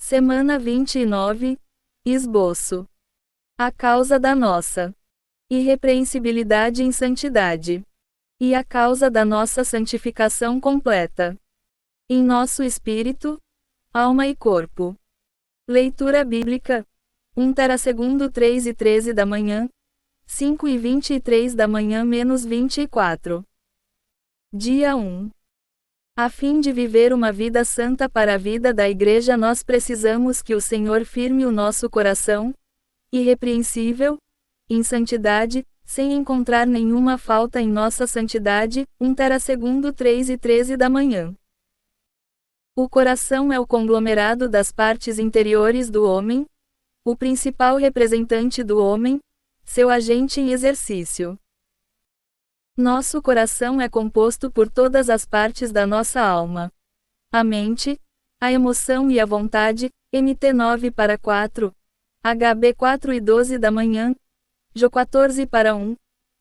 Semana 29, Esboço. A causa da nossa irrepreensibilidade em santidade. E a causa da nossa santificação completa. Em nosso espírito, alma e corpo. Leitura bíblica. 1 Tera-segundo 3:13 da manhã, 5:23 da manhã menos 24. Dia 1. A fim de viver uma vida santa para a vida da Igreja, nós precisamos que o Senhor firme o nosso coração, irrepreensível, em santidade, sem encontrar nenhuma falta em nossa santidade. 1 Tera-segundo 3:13 da manhã. O coração é o conglomerado das partes interiores do homem, o principal representante do homem, seu agente em exercício. Nosso coração é composto por todas as partes da nossa alma. A mente, a emoção e a vontade. MT 9:4, HB 4:12 da manhã, Jo 14:1,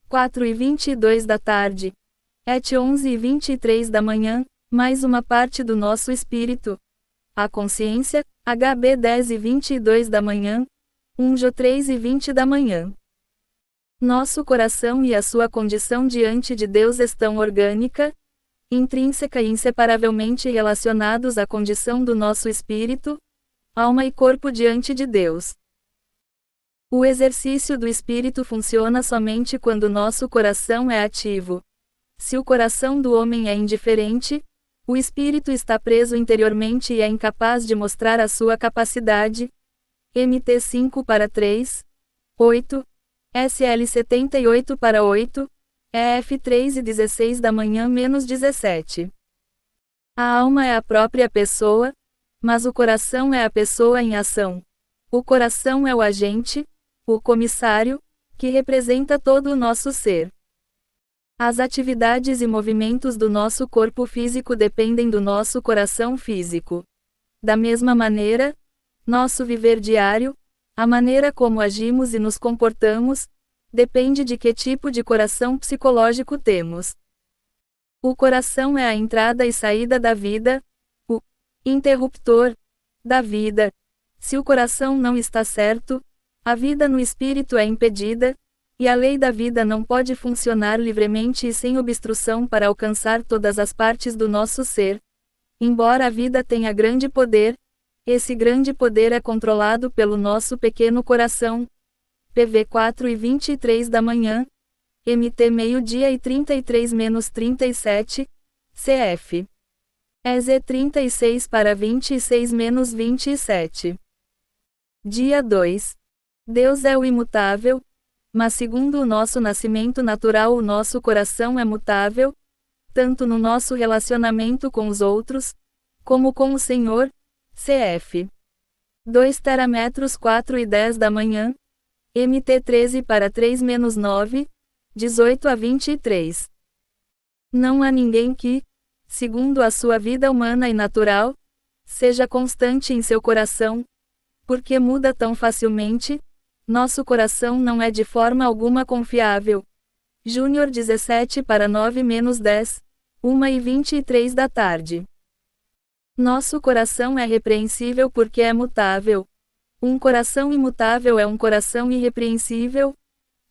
4:22 da tarde, ET 11:23 da manhã, mais uma parte do nosso espírito. A consciência, HB 10:22 da manhã, Jo 3:20 da manhã. Nosso coração e a sua condição diante de Deus estão orgânica, intrínseca e inseparavelmente relacionados à condição do nosso espírito, alma e corpo diante de Deus. O exercício do espírito funciona somente quando nosso coração é ativo. Se o coração do homem é indiferente, o espírito está preso interiormente e é incapaz de mostrar a sua capacidade. MT 5:3, 8, SL 78:8, EF 3:16 da manhã menos 17. A alma é a própria pessoa, mas o coração é a pessoa em ação. O coração é o agente, o comissário, que representa todo o nosso ser. As atividades e movimentos do nosso corpo físico dependem do nosso coração físico. Da mesma maneira, nosso viver diário, a maneira como agimos e nos comportamos, depende de que tipo de coração psicológico temos. O coração é a entrada e saída da vida, o interruptor da vida. Se o coração não está certo, a vida no espírito é impedida, e a lei da vida não pode funcionar livremente e sem obstrução para alcançar todas as partes do nosso ser. Embora a vida tenha grande poder, esse grande poder é controlado pelo nosso pequeno coração. PV 4:23 da manhã, MT meio-dia e 33-37, CF. EZ 36:26-27. Dia 2. Deus é o imutável, mas segundo o nosso nascimento natural o nosso coração é mutável, tanto no nosso relacionamento com os outros, como com o Senhor. CF. 2 Terametros 4:10 da manhã, MT 13:3-9, 18-23. Não há ninguém que, segundo a sua vida humana e natural, seja constante em seu coração, porque muda tão facilmente. Nosso coração não é de forma alguma confiável. Júnior 17:9-10, 1:23 da tarde. Nosso coração é repreensível porque é mutável. Um coração imutável é um coração irrepreensível.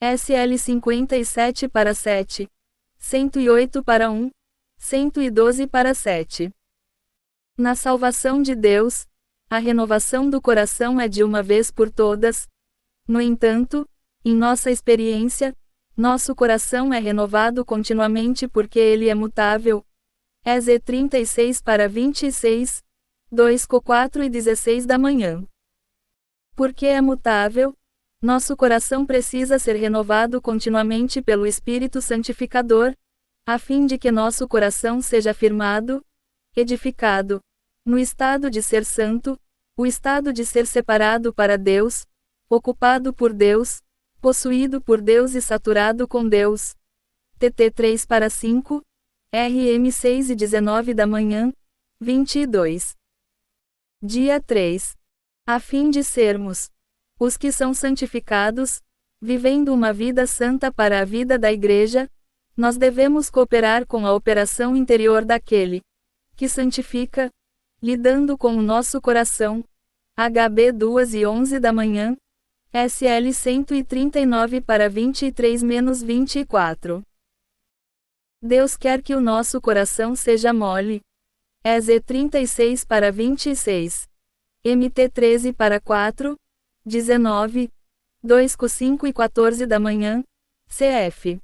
SL 57:7, 108:1, 112:7. Na salvação de Deus, a renovação do coração é de uma vez por todas. No entanto, em nossa experiência, nosso coração é renovado continuamente porque ele é mutável. EZ 36:26, 2:4-16 da manhã. Porque é mutável, nosso coração precisa ser renovado continuamente pelo Espírito Santificador, a fim de que nosso coração seja firmado, edificado, no estado de ser santo, o estado de ser separado para Deus, ocupado por Deus, possuído por Deus e saturado com Deus. TT 3:5, RM 6:19 da manhã, 22. Dia 3. A fim de sermos os que são santificados, vivendo uma vida santa para a vida da Igreja, nós devemos cooperar com a operação interior daquele que santifica, lidando com o nosso coração, HB 2:11 da manhã, SL 139 para 23-24. Deus quer que o nosso coração seja mole. EZ 36 para 26. MT 13 para 4, 19, 2:5-14 da manhã, CF.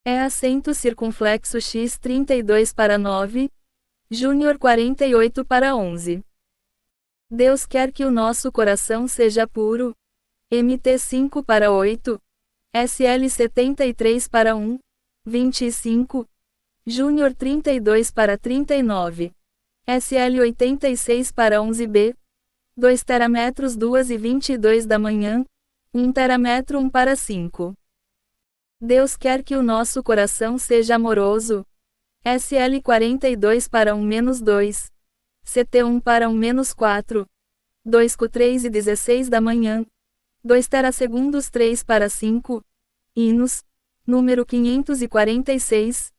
É acento circunflexo X 32 para 9, Júnior 48 para 11. Deus quer que o nosso coração seja puro. MT 5 para 8, SL 73 para 1, 25, Júnior 32 para 39, SL 86 para 11B, 2 terametros 2:22 da manhã, 1 terametro 1 para 5. Deus quer que o nosso coração seja amoroso. SL 42 para 1-2, CT 1 para 1-4, 2:3:16 da manhã, 2 terasegundos 3 para 5, hinos, número 546,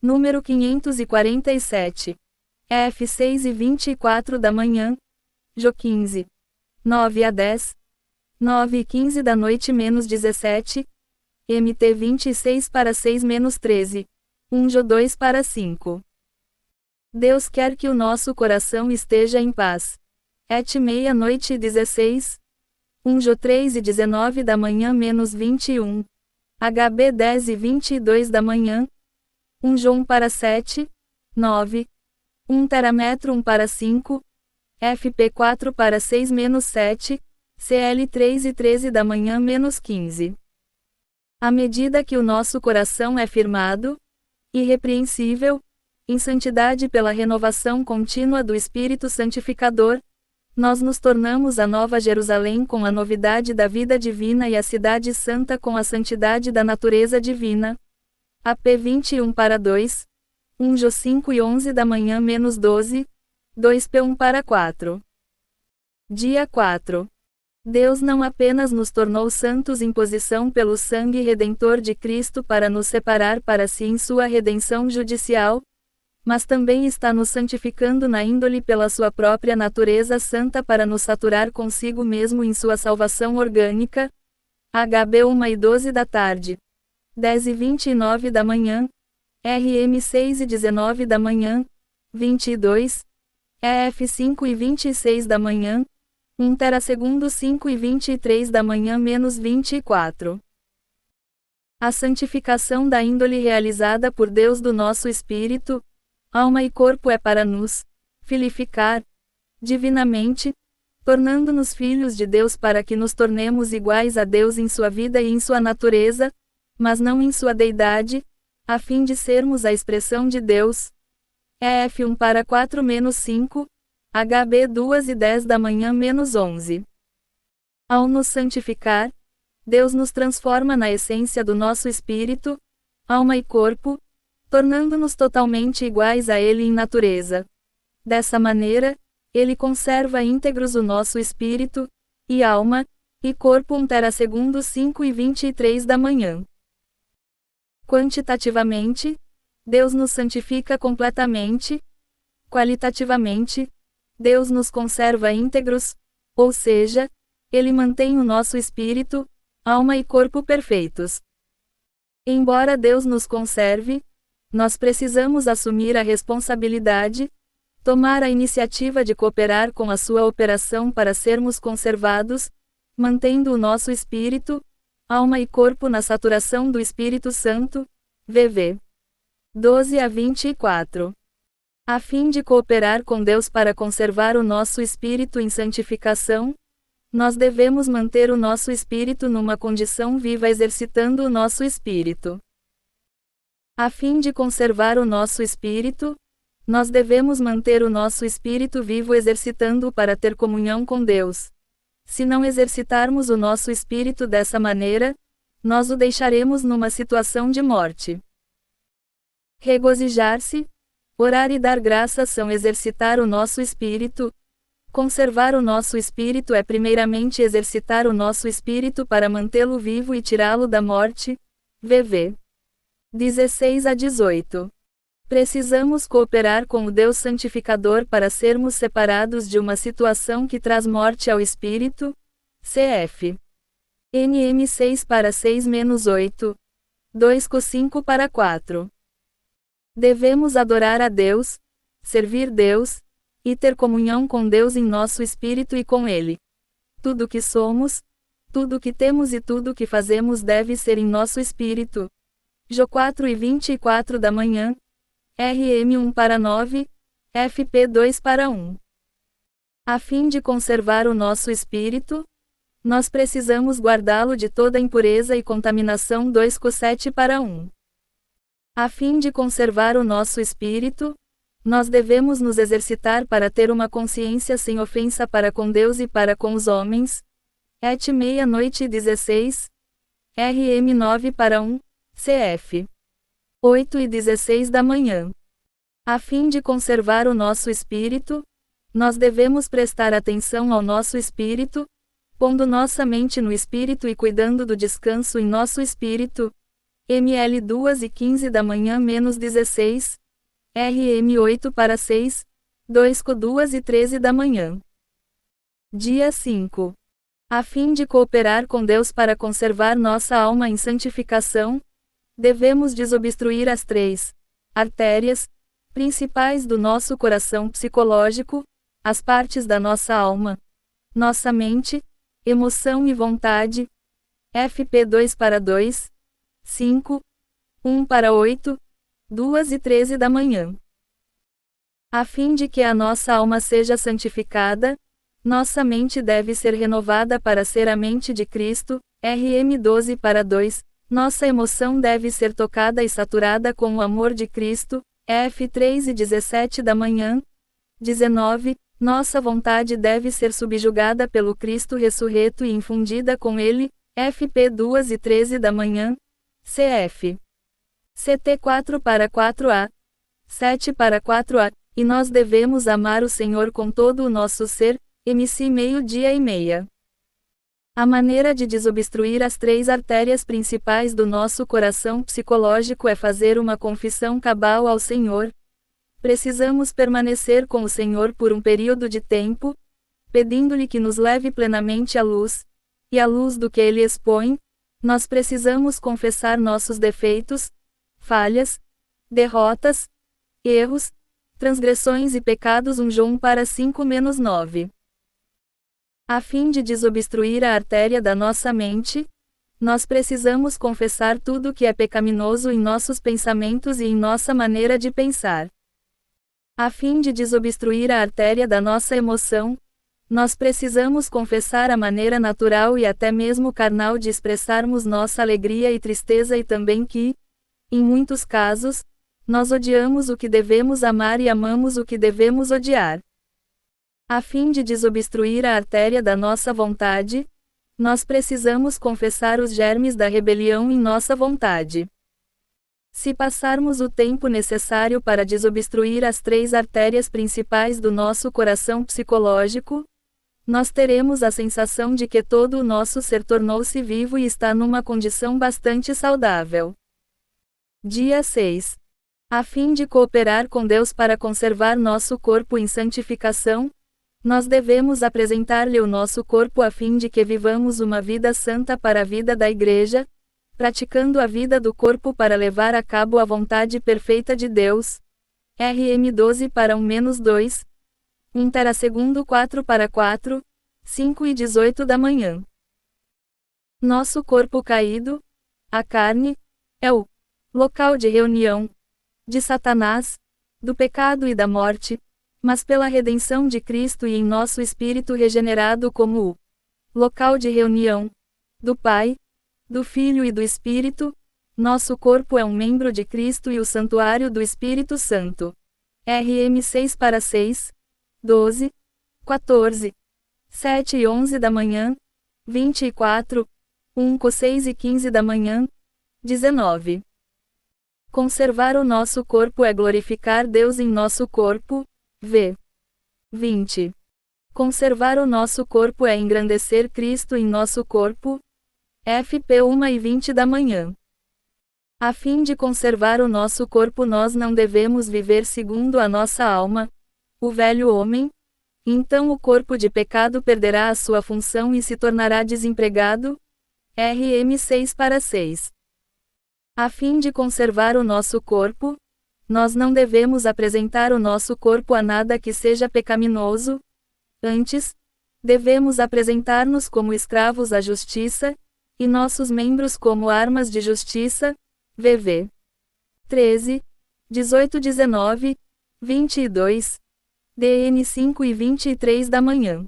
número 547, F 6:24 da manhã, Jo 15, 9-10, 9:15 da noite -17, MT 26 para 6-13, 1 Jo 2 para 5. Deus quer que o nosso coração esteja em paz. Et meia-noite e 16, 1 Jo 3:19 da manhã -21, HB 10:22 da manhã, 1 Jo 1 para 7, 9, 1 terametro 1 para 5, FP 4 para 6-7, CL 3:13 da manhã -15. À medida que o nosso coração é firmado, irrepreensível, em santidade pela renovação contínua do Espírito Santificador, nós nos tornamos a Nova Jerusalém com a novidade da vida divina e a Cidade Santa com a santidade da natureza divina. AP 21 para 2, 1 Jo 5:11 da manhã -12, 2P1 para 4. Dia 4. Deus não apenas nos tornou santos em posição pelo sangue redentor de Cristo para nos separar para si em sua redenção judicial, mas também está nos santificando na índole pela sua própria natureza santa para nos saturar consigo mesmo em sua salvação orgânica. HB 1:12 da tarde, 10:29 da manhã, RM 6:19 da manhã, 22, EF 5:26 da manhã, 1 terasegundo 5:23 da manhã -24. A santificação da índole realizada por Deus do nosso espírito, alma e corpo é para nos filificar divinamente, tornando-nos filhos de Deus para que nos tornemos iguais a Deus em sua vida e em sua natureza, mas não em sua deidade, a fim de sermos a expressão de Deus. EF 1 para 4-5, HB 2:10 da manhã -11. Ao nos santificar, Deus nos transforma na essência do nosso espírito, alma e corpo, tornando-nos totalmente iguais a Ele em natureza. Dessa maneira, Ele conserva íntegros o nosso espírito, e alma, e corpo 1 terasegundo 5:23 da manhã. Quantitativamente, Deus nos santifica completamente. Qualitativamente, Deus nos conserva íntegros, ou seja, Ele mantém o nosso espírito, alma e corpo perfeitos. Embora Deus nos conserve, nós precisamos assumir a responsabilidade, tomar a iniciativa de cooperar com a sua operação para sermos conservados, mantendo o nosso espírito, alma e corpo na saturação do Espírito Santo, VV 12-24. A fim de cooperar com Deus para conservar o nosso espírito em santificação, nós devemos manter o nosso espírito numa condição viva exercitando o nosso espírito. A fim de conservar o nosso espírito, nós devemos manter o nosso espírito vivo exercitando-o para ter comunhão com Deus. Se não exercitarmos o nosso espírito dessa maneira, nós o deixaremos numa situação de morte. Regozijar-se, orar e dar graças são exercitar o nosso espírito. Conservar o nosso espírito é primeiramente exercitar o nosso espírito para mantê-lo vivo e tirá-lo da morte. VV 16-18. Precisamos cooperar com o Deus santificador para sermos separados de uma situação que traz morte ao espírito. Cf. NM 6 para 6-8. 2 Co 5 para 4. Devemos adorar a Deus, servir Deus, e ter comunhão com Deus em nosso espírito e com Ele. Tudo o que somos, tudo o que temos e tudo o que fazemos deve ser em nosso espírito. Jó 4:24 da manhã. RM 1 para 9, FP 2 para 1. A fim de conservar o nosso espírito, nós precisamos guardá-lo de toda impureza e contaminação. 2 Co 7 para 1. A fim de conservar o nosso espírito, nós devemos nos exercitar para ter uma consciência sem ofensa para com Deus e para com os homens. Et 00:16. RM 9 para 1, CF. 8:16 da manhã. A fim de conservar o nosso espírito, nós devemos prestar atenção ao nosso espírito, pondo nossa mente no espírito e cuidando do descanso em nosso espírito. ML 2:15 da manhã -16. RM 8 para 6. 2 Co 2:13 da manhã. Dia 5. A fim de cooperar com Deus para conservar nossa alma em santificação, devemos desobstruir as 3 artérias principais do nosso coração psicológico, as partes da nossa alma, nossa mente, emoção e vontade. FP 2 para 2, 5, 1 para 8, 2:13 da manhã. A fim de que a nossa alma seja santificada, nossa mente deve ser renovada para ser a mente de Cristo. RM 12 para 2. Nossa emoção deve ser tocada e saturada com o amor de Cristo. F 3:17 da manhã. 19. Nossa vontade deve ser subjugada pelo Cristo ressurreto e infundida com Ele. FP 2:13 da manhã. CF. CT 4 para 4A. 7 para 4A. E nós devemos amar o Senhor com todo o nosso ser. MC 12:30. A maneira de desobstruir as 3 artérias principais do nosso coração psicológico é fazer uma confissão cabal ao Senhor. Precisamos permanecer com o Senhor por um período de tempo, pedindo-lhe que nos leve plenamente à luz, e à luz do que Ele expõe, nós precisamos confessar nossos defeitos, falhas, derrotas, erros, transgressões e pecados. 1 João para 5-9. A fim de desobstruir a artéria da nossa mente, nós precisamos confessar tudo que é pecaminoso em nossos pensamentos e em nossa maneira de pensar. A fim de desobstruir a artéria da nossa emoção, nós precisamos confessar a maneira natural e até mesmo carnal de expressarmos nossa alegria e tristeza e também que, em muitos casos, nós odiamos o que devemos amar e amamos o que devemos odiar. A fim de desobstruir a artéria da nossa vontade, nós precisamos confessar os germes da rebelião em nossa vontade. Se passarmos o tempo necessário para desobstruir as 3 artérias principais do nosso coração psicológico, nós teremos a sensação de que todo o nosso ser tornou-se vivo e está numa condição bastante saudável. Dia 6. A fim de cooperar com Deus para conservar nosso corpo em santificação, nós devemos apresentar-lhe o nosso corpo a fim de que vivamos uma vida santa para a vida da Igreja, praticando a vida do corpo para levar a cabo a vontade perfeita de Deus. RM 12 para 1-2. 1 Terasegundo 4 para 4, 5:18 da manhã. Nosso corpo caído, a carne, é o local de reunião de Satanás, do pecado e da morte, mas pela redenção de Cristo e em nosso espírito regenerado como o local de reunião do Pai, do Filho e do Espírito, nosso corpo é um membro de Cristo e o santuário do Espírito Santo. RM 6 para 6, 12, 14, 7 e 11 da manhã, 24, 1 Co 6:15 da manhã, 19. Conservar o nosso corpo é glorificar Deus em nosso corpo. V. 20. Conservar o nosso corpo é engrandecer Cristo em nosso corpo. FP 1:20 da manhã. A fim de conservar o nosso corpo, nós não devemos viver segundo a nossa alma, o velho homem. Então o corpo de pecado perderá a sua função e se tornará desempregado? RM 6:6. A fim de conservar o nosso corpo, nós não devemos apresentar o nosso corpo a nada que seja pecaminoso. Antes, devemos apresentar-nos como escravos à justiça, e nossos membros como armas de justiça. VV 13, 18-19, 22, DN 5:23 da manhã.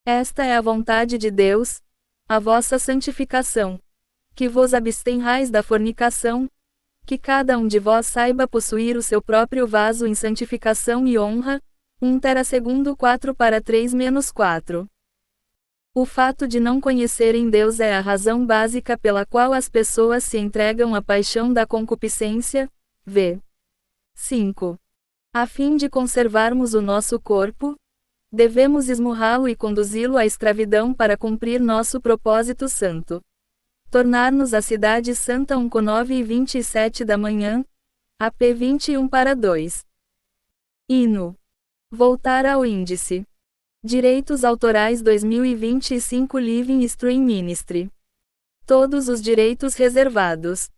Esta é a vontade de Deus, a vossa santificação. Que vos abstenhais da fornicação, que cada um de vós saiba possuir o seu próprio vaso em santificação e honra. 1 Tera 4:3-4. O fato de não conhecerem Deus é a razão básica pela qual as pessoas se entregam à paixão da concupiscência. V. 5. A fim de conservarmos o nosso corpo, devemos esmurrá-lo e conduzi-lo à escravidão para cumprir nosso propósito santo. Tornar-nos a cidade santa. 1:9-27 da manhã. AP 21:2. Hino. Voltar ao índice. Direitos autorais 2025 Living Stream Ministry. Todos os direitos reservados.